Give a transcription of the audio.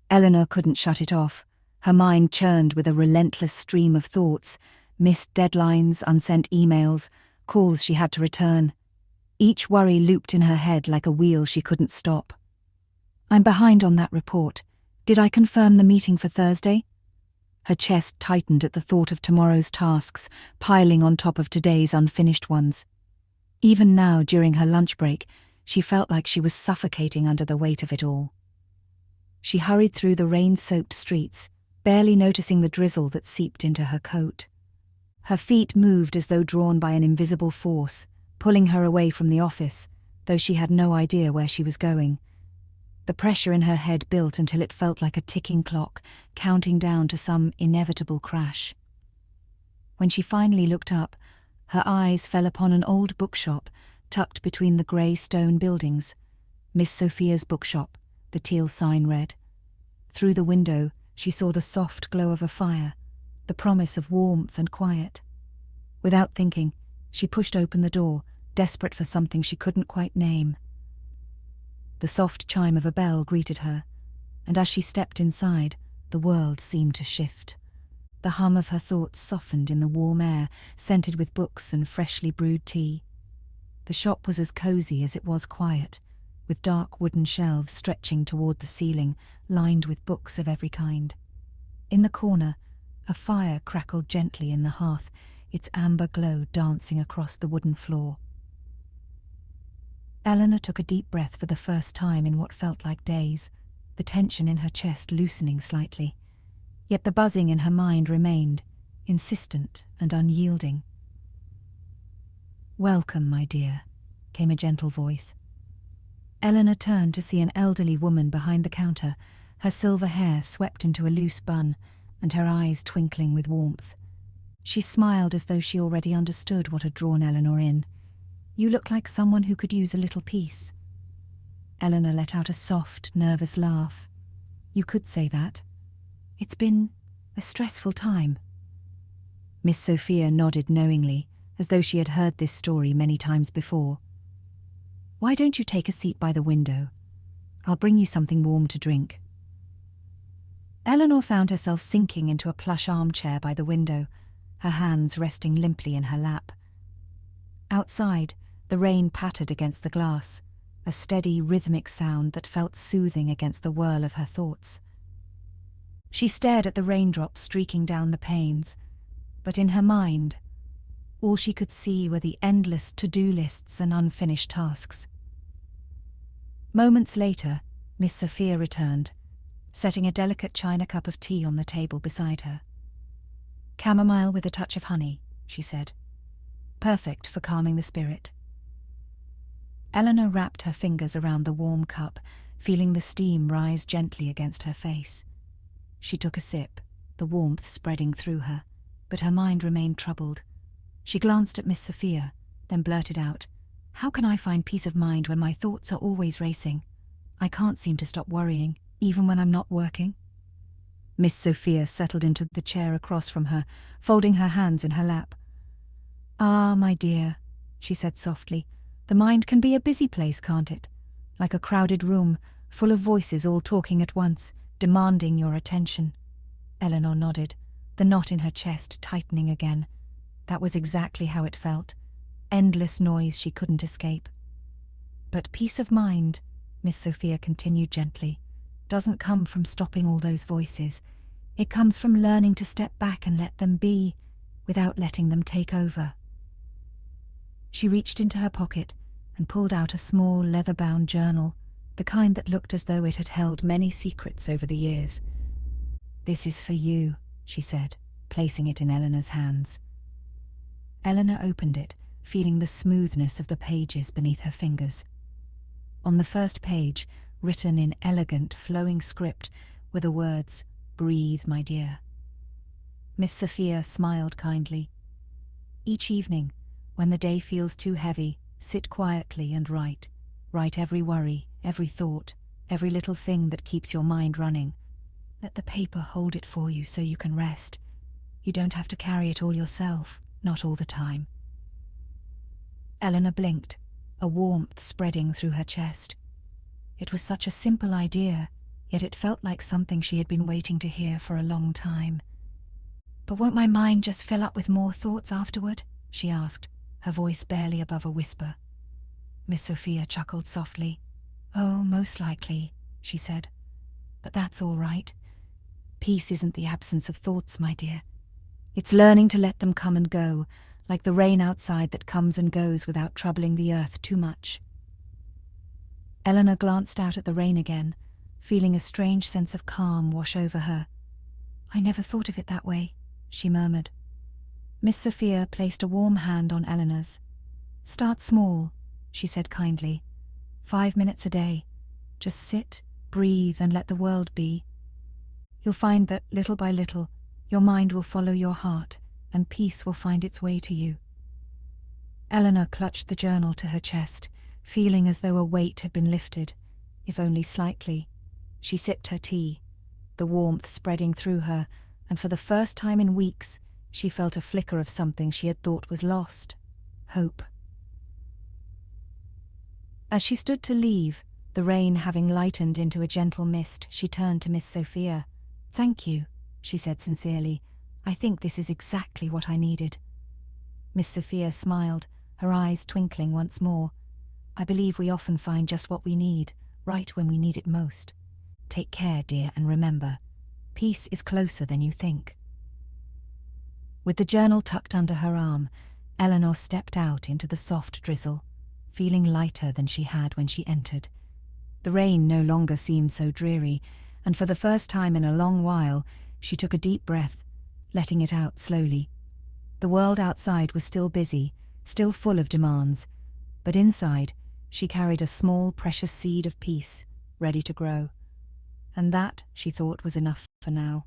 Eleanor couldn't shut it off. Her mind churned with a relentless stream of thoughts, missed deadlines, unsent emails, calls she had to return. Each worry looped in her head like a wheel she couldn't stop. I'm behind on that report. Did I confirm the meeting for Thursday? Her chest tightened at the thought of tomorrow's tasks, piling on top of today's unfinished ones. Even now, during her lunch break, she felt like she was suffocating under the weight of it all. She hurried through the rain-soaked streets, barely noticing the drizzle that seeped into her coat. Her feet moved as though drawn by an invisible force, pulling her away from the office, though she had no idea where she was going. The pressure in her head built until it felt like a ticking clock, counting down to some inevitable crash. When she finally looked up, her eyes fell upon an old bookshop tucked between the grey stone buildings. Miss Sophia's bookshop, the teal sign read. Through the window, she saw the soft glow of a fire, the promise of warmth and quiet. Without thinking, she pushed open the door, desperate for something she couldn't quite name. The soft chime of a bell greeted her, and as she stepped inside, the world seemed to shift. The hum of her thoughts softened in the warm air, scented with books and freshly brewed tea. The shop was as cozy as it was quiet, with dark wooden shelves stretching toward the ceiling, lined with books of every kind. In the corner, a fire crackled gently in the hearth, its amber glow dancing across the wooden floor. Eleanor took a deep breath for the first time in what felt like days, the tension in her chest loosening slightly. Yet the buzzing in her mind remained, insistent and unyielding. "Welcome, my dear," came a gentle voice. Eleanor turned to see an elderly woman behind the counter, her silver hair swept into a loose bun, and her eyes twinkling with warmth. She smiled as though she already understood what had drawn Eleanor in. "You look like someone who could use a little peace." Eleanor let out a soft, nervous laugh. "You could say that. It's been a stressful time." Miss Sophia nodded knowingly, as though she had heard this story many times before. "Why don't you take a seat by the window? I'll bring you something warm to drink." Eleanor found herself sinking into a plush armchair by the window, her hands resting limply in her lap. Outside, the rain pattered against the glass, a steady, rhythmic sound that felt soothing against the whirl of her thoughts. She stared at the raindrops streaking down the panes, but in her mind, all she could see were the endless to-do lists and unfinished tasks. Moments later, Miss Sophia returned, setting a delicate china cup of tea on the table beside her. "Chamomile with a touch of honey," she said. "Perfect for calming the spirit." Eleanor wrapped her fingers around the warm cup, feeling the steam rise gently against her face. She took a sip, the warmth spreading through her, but her mind remained troubled. She glanced at Miss Sophia, then blurted out, "How can I find peace of mind when my thoughts are always racing? I can't seem to stop worrying, even when I'm not working." Miss Sophia settled into the chair across from her, folding her hands in her lap. "Ah, my dear," she said softly, "the mind can be a busy place, can't it? Like a crowded room, full of voices all talking at once, demanding your attention." Eleanor nodded, the knot in her chest tightening again. That was exactly how it felt. Endless noise she couldn't escape. "But peace of mind," Miss Sophia continued gently, "doesn't come from stopping all those voices. It comes from learning to step back and let them be, without letting them take over." She reached into her pocket and pulled out a small leather-bound journal, the kind that looked as though it had held many secrets over the years. "This is for you," she said, placing it in Eleanor's hands. Eleanor opened it, feeling the smoothness of the pages beneath her fingers. On the first page, written in elegant, flowing script, were the words, "Breathe, my dear." Miss Sophia smiled kindly. "Each evening, when the day feels too heavy, sit quietly and write. Write every worry, every thought, every little thing that keeps your mind running. Let the paper hold it for you so you can rest. You don't have to carry it all yourself, not all the time." Eleanor blinked, a warmth spreading through her chest. It was such a simple idea, yet it felt like something she had been waiting to hear for a long time. "But won't my mind just fill up with more thoughts afterward?" she asked, her voice barely above a whisper. Miss Sophia chuckled softly. "Oh, most likely," she said. "But that's all right. Peace isn't the absence of thoughts, my dear. It's learning to let them come and go, like the rain outside that comes and goes without troubling the earth too much." Eleanor glanced out at the rain again, feeling a strange sense of calm wash over her. "I never thought of it that way," she murmured. Miss Sophia placed a warm hand on Eleanor's. "Start small," she said kindly. 5 minutes a day. Just sit, breathe, and let the world be. You'll find that, little by little, your mind will follow your heart, and peace will find its way to you. Eleanor clutched the journal to her chest, feeling as though a weight had been lifted, if only slightly. She sipped her tea, the warmth spreading through her, and for the first time in weeks, she felt a flicker of something she had thought was lost: hope. As she stood to leave, the rain having lightened into a gentle mist, she turned to Miss Sophia. "Thank you," she said sincerely. "I think this is exactly what I needed." Miss Sophia smiled, her eyes twinkling once more. "I believe we often find just what we need, right when we need it most. Take care, dear, and remember, peace is closer than you think." With the journal tucked under her arm, Eleanor stepped out into the soft drizzle, feeling lighter than she had when she entered. The rain no longer seemed so dreary, and for the first time in a long while, she took a deep breath, letting it out slowly. The world outside was still busy, still full of demands, but inside, she carried a small, precious seed of peace, ready to grow. And that, she thought, was enough for now.